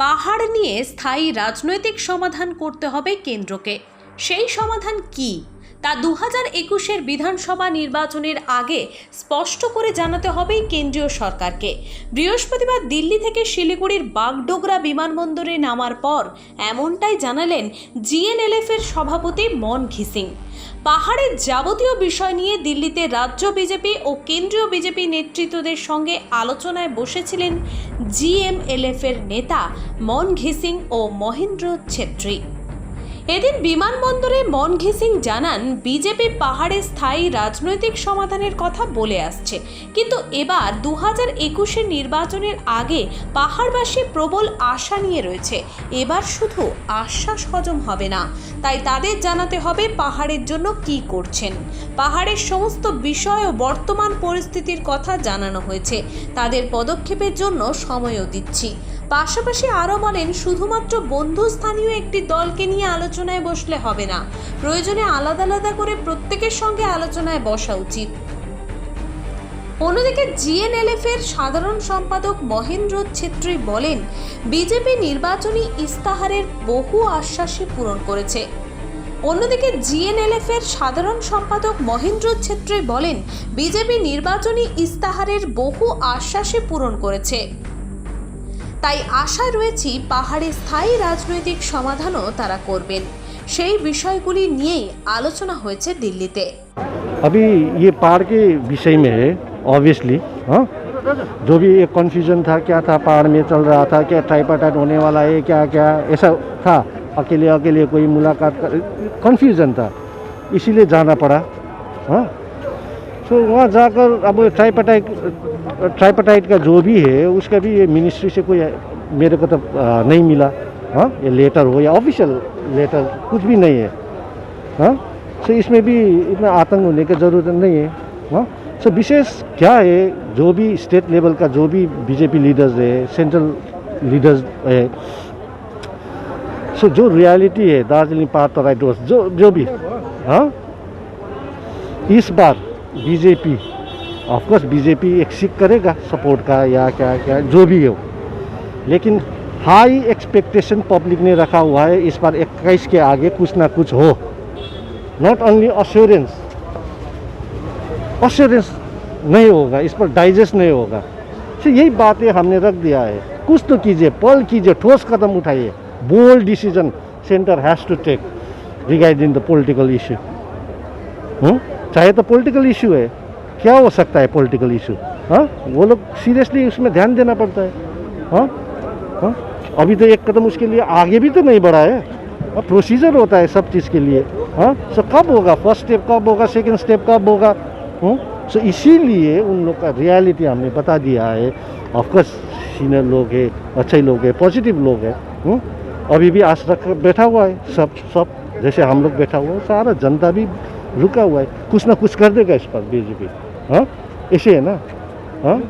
পাহাড় নিয়ে স্থায়ী রাজনৈতিক সমাধান করতে হবে কেন্দ্রকে। সেই সমাধান কি তা 2021-এর বিধানসভা নির্বাচনের আগে স্পষ্ট করে জানাতে হবে কেন্দ্রীয় সরকারকে। বৃহস্পতিবার দিল্লি থেকে শিলিগুড়ির বাগডোগরা বিমানবন্দরে নামার পর এমনটাই জানালেন জিএনএলএফ-এর সভাপতি মনঘি সিং। পাহাড়ের যাবতীয় বিষয় নিয়ে দিল্লিতে রাজ্য বিজেপি ও কেন্দ্রীয় বিজেপি নেতৃত্বদের সঙ্গে আলোচনায় বসেছিলেন জিএমএলএফ-এর নেতা মনঘি সিং ও মহেন্দ্র ছেত্রী। এদিন বিমানবন্দরে মনঘি সিং জানান, বিজেপি পাহাড়ে স্থায়ী রাজনৈতিক সমাধানের কথা বলে আসছে, কিন্তু এবার 2021-এর নির্বাচনের আগে পাহাড়বাসী প্রবল আশা নিয়ে রয়েছে। এবার শুধু আশ্বাস হজম হবে না, তাই তাদের জানাতে হবে পাহাড়ের জন্য কি করছেন। পাহাড়ের সমস্ত বিষয় ও বর্তমান পরিস্থিতির কথা জানানো হয়েছে, তাদের পদক্ষেপের জন্য সময়ও দিচ্ছি। পাশাপাশি আরও বলেন, শুধুমাত্র বন্ধুস্থানীয় একটি দলকে নিয়ে আলোচনায় বসলে হবে না, প্রয়োজনে আলাদা আলাদা করে প্রত্যেকের সঙ্গে আলোচনায় বসা উচিত। অন্যদিকে জিএনএলএফ-এর সাধারণ সম্পাদক মহেন্দ্র ছেত্রী বলেন, বিজেপি নির্বাচনী ইস্তাহারের বহু আশ্বাসই পূরণ করেছে। অন্যদিকে জিএনএলএফ-এর সাধারণ সম্পাদক মহেন্দ্র ছেত্রী বলেন, বিজেপি নির্বাচনী ইস্তাহারের বহু আশ্বাসই পূরণ করেছে, তাই আশা রয়েছে পাহাড়ে স্থায়ী রাজনৈতিক সমাধানও তারা করবেন। সেই বিষয়গুলি নিয়েই আলোচনা হয়েছে দিল্লিতে। अभी ये पहाड़ के विषय में है ऑब्वियसली, हाँ, जो भी एक कन्फ्यूजन था, क्या था पहाड़ में चल रहा था, क्या ट्राइपार्टाइट होने वाला है, क्या क्या ऐसा था, अकेले अकेले कोई मुलाकात कर, कन्फ्यूजन था, इसीलिए जाना पड़ा। हाँ, तो वहाँ जाकर अब ट्राइपार्टाइट का जो भी है उसका भी ये मिनिस्ट्री से कोई मेरे को तो नहीं मिला। हाँ, ये लेटर हो या ऑफिशियल लेटर कुछ भी नहीं है। हाँ, तो इसमें भी इतना आतंक होने की ज़रूरत नहीं है। हाँ, तो विशेष क्या है, जो भी स्टेट लेवल का जो भी बीजेपी लीडर्स है, सेंट्रल लीडर्स है, सो जो रियलिटी है दार्जिलिंग पहाड़ तराई डोर्स जो भी, हाँ, इस बार बीजेपी ऑफकोर्स बीजेपी एक सीख करेगा सपोर्ट का या क्या क्या जो भी हो, लेकिन हाई एक्सपेक्टेशन पब्लिक ने रखा हुआ है इस बार 21 के आगे कुछ ना कुछ हो। नॉट ओनली अश्योरेंस नहीं होगा, इस पर डाइजेस्ट नहीं होगा। तो यही बातें हमने रख दिया है, कुछ तो कीजिए, पहल कीजिए, ठोस कदम उठाइए, bold decision centre has to take regarding the political issue. चाहे तो पॉलिटिकल इशू है, क्या हो सकता है पॉलिटिकल इशू, हाँ, वो लोग सीरियसली उसमें ध्यान देना पड़ता है। हाँ, हाँ, अभी तो एक कदम उसके लिए आगे भी तो नहीं बढ़ा है, प्रोसीजर होता है सब चीज़ के लिए। हाँ, सो कब होगा, फर्स्ट स्टेप कब होगा, सेकंड स्टेप कब होगा। सो इसीलिए उन लोग का रियलिटी हमने बता दिया है। ऑफकोर्स सीनियर लोग हैं, अच्छे लोग हैं, पॉजिटिव लोग हैं। अभी भी आस रख बैठा हुआ है सब जैसे हम लोग बैठा हुआ है, सारा जनता भी रुका हुआ है, कुछ ना कुछ कर देगा इस पर बीजेपी। हाँ, ऐसे है ना। हाँ,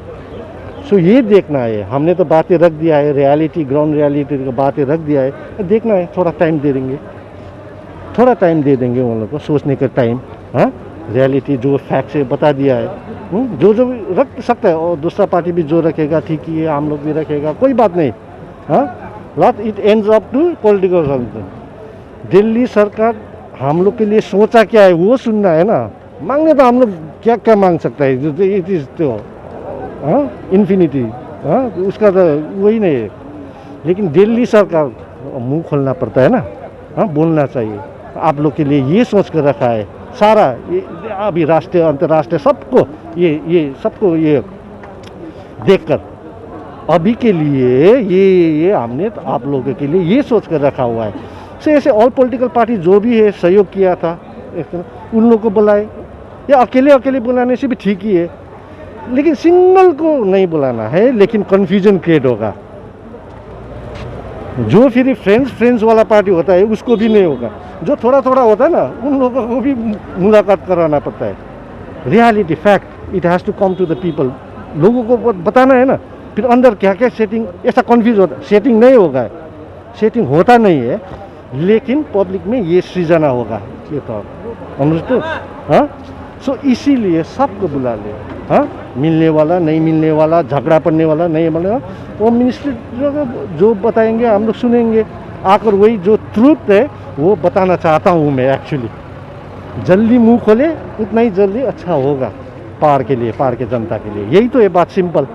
सो ये देखना है, हमने तो बातें रख दिया है, रियलिटी ग्राउंड रियलिटी की बातें रख दिया है, देखना है, थोड़ा टाइम दे देंगे उन लोग को सोचने का टाइम। हाँ, रियलिटी जो फैक्ट से बता दिया है, जो भी रख सकता है, और दूसरा पार्टी भी जो रखेगा ठीक ही है, हम लोग भी रखेगा, कोई बात नहीं। हाँ, not it ends up to political something. Delhi सरकार हम लोग के लिए सोचा क्या है वो सुनना है ना। मांगने तो हम लोग क्या क्या मांग सकता है, इट इज तो हाँ इन्फिनिटी, हाँ, उसका तो वही नहीं है। लेकिन दिल्ली सरकार मुंह खोलना पड़ता है ना। हाँ, बोलना चाहिए, आप लोग के लिए ये सोच कर रखा है सारा, ये अभी राष्ट्रीय अंतर्राष्ट्रीय सबको ये सबको ये देखकर अभी के लिए ये हमने तो आप लोगों के लिए ये सोच कर रखा हुआ है। से ऐसे ऑल पॉलिटिकल पार्टी जो भी है सहयोग किया था, उन लोगों को बुलाए, या अकेले बुलाने से भी ठीक ही है, लेकिन सिंगल को नहीं बुलाना है, लेकिन कन्फ्यूजन क्रिएट होगा। जो फिर फ्रेंड्स वाला पार्टी होता है उसको भी नहीं होगा, जो थोड़ा थोड़ा होता है ना उन लोगों को भी मुलाकात कराना पड़ता है। Reality fact it has to come to the people, लोगों को बताना है ना। फिर अंदर क्या क्या सेटिंग ऐसा कन्फ्यूज होता, सेटिंग नहीं होगा, सेटिंग होता नहीं है, लेकिन पब्लिक में ये सृजना होगा, ये तो अंडरस्टूड। हाँ, सो इसीलिए सबको बुला ले। हाँ, मिलने वाला नहीं मिलने वाला, झगड़ा पड़ने वाला नहीं बनेगा। वो मिनिस्ट्री जो बताएंगे हम लोग सुनेंगे, आकर वही जो ट्रूथ है वो बताना चाहता हूँ मैं एक्चुअली। जल्दी मुंह खोले उतना ही जल्दी अच्छा होगा पहाड़ के लिए, पहाड़ के जनता के लिए। यही तो है बात, सिंपल।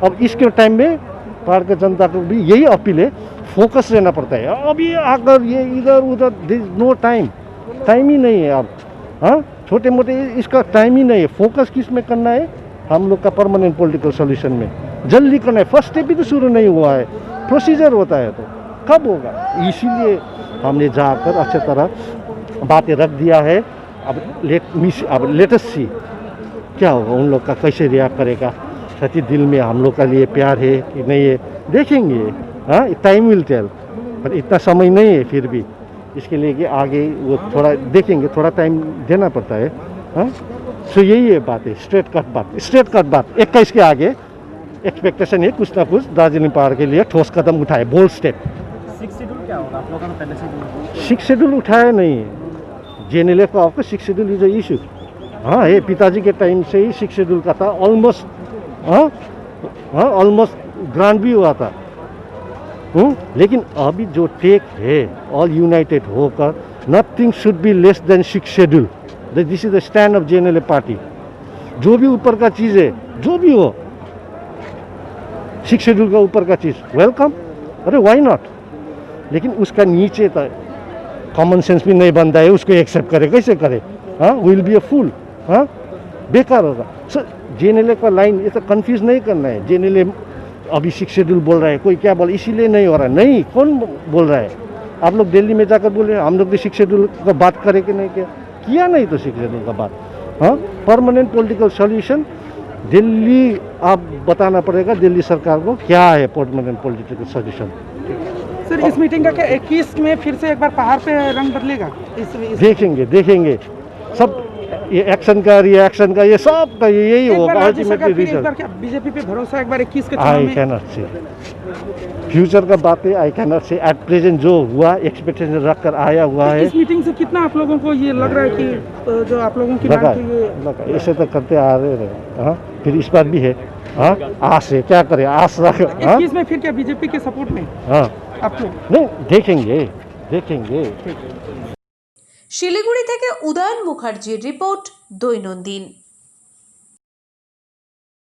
अब इसके टाइम में पहाड़ के जनता को भी यही अपील है, फोकस रहना पड़ता है। अभी आकर ये इधर उधर, नो टाइम, टाइम ही नहीं है अब। हाँ, छोटे मोटे इसका टाइम ही नहीं है। फोकस किस में करना है हम लोग का, परमानेंट पॉलिटिकल सॉल्यूशन में जल्दी करना है। फर्स्ट स्टेप भी तो शुरू नहीं हुआ है, प्रोसीजर होता है तो कब होगा। इसीलिए हमने जाकर अच्छी तरह बातें रख दिया है। अब लेटेस्ट सी क्या होगा, उन लोग का कैसे रिएक्ट करेगा, सच्ची दिल में हम लोग का लिए प्यार है कि नहीं है, देखेंगे। हाँ, टाइम विल टेल, पर इतना समय नहीं है फिर भी। इसके लिए कि आगे वो थोड़ा देखेंगे, थोड़ा टाइम देना पड़ता है। हाँ, सो यही है बात है, स्ट्रेट कट बात। 21 के आगे एक्सपेक्टेशन है कुछ ना कुछ दार्जिलिंग पहाड़ के लिए ठोस कदम उठाए, बोल्ड स्टेप। 6 शेड्यूल क्या होगा आप लोगों ने पहले से? 6 शेड्यूल उठाया नहीं, जेएनएलएफ का आपका 6 शेड्यूल इज इशू। हाँ, ये पिताजी के टाइम से ही 6 शेड्यूल का था, ऑलमोस्ट। हाँ हाँ, ऑलमोस्ट ग्रांट भी हुआ था। लेकिन अभी जो टेक है ऑल यूनाइटेड होकर, nothing should be less than 6 schedule. This is the stand of JNLF party. जो भी ऊपर का चीज़ है, जो भी हो, 6 शेड्यूल का ऊपर का चीज़ वेलकम, अरे वाई नॉट। लेकिन उसका नीचे तक कॉमन सेंस भी नहीं बनता है, उसको एक्सेप्ट करे, कैसे करे। हाँ, विल बी अ फूल। हाँ, बेकार होगा। सर, जेएनएलएफ का लाइन ये तो कंफ्यूज नहीं करना है। जेएनएलएफ अभी 6 शेड्यूल बोल रहा है, कोई क्या बोल, इसीलिए नहीं हो रहा है। नहीं, कौन बोल रहा है? आप लोग दिल्ली में जाकर बोले हम लोग भी 6 शेड्यूल का बात करें कि नहीं, किया नहीं तो 6 शेड्यूल का बात। हाँ, परमानेंट पॉलिटिकल सॉल्यूशन दिल्ली आप बताना पड़ेगा, दिल्ली सरकार को क्या है परमानेंट पॉलिटिकल सॉल्यूशन। सर, इस मीटिंग का क्या 21 में फिर से एक बार पहाड़ पे रंग बदलेगा? देखेंगे सब, ये एक्शन का रिएक्शन का ये सब का यही होगा अल्टीमेटली रिजल्ट। बीजेपी पे भरोसा एक बार 21 के चुनाव आई में? कैनॉट से, फ्यूचर का बात है, I cannot say. At present जो हुआ, एक्सपेक्टेशन रख कर आया हुआ है। इस मीटिंग से कितना आप लोगों को ये लग रहा है कि जो आप लोगों की लगा मांग थी ये ऐसे तो करते आ रहे। हाँ, फिर इस बार भी है। हाँ, आस है, क्या करे, आस रख। हाँ 21 में फिर क्या बीजेपी के सपोर्ट में हाँ, आप लोग? नहीं, देखेंगे। শিলিগুড়ি থেকে উদয়ন মুখার্জির রিপোর্ট, দৈনন্দিন।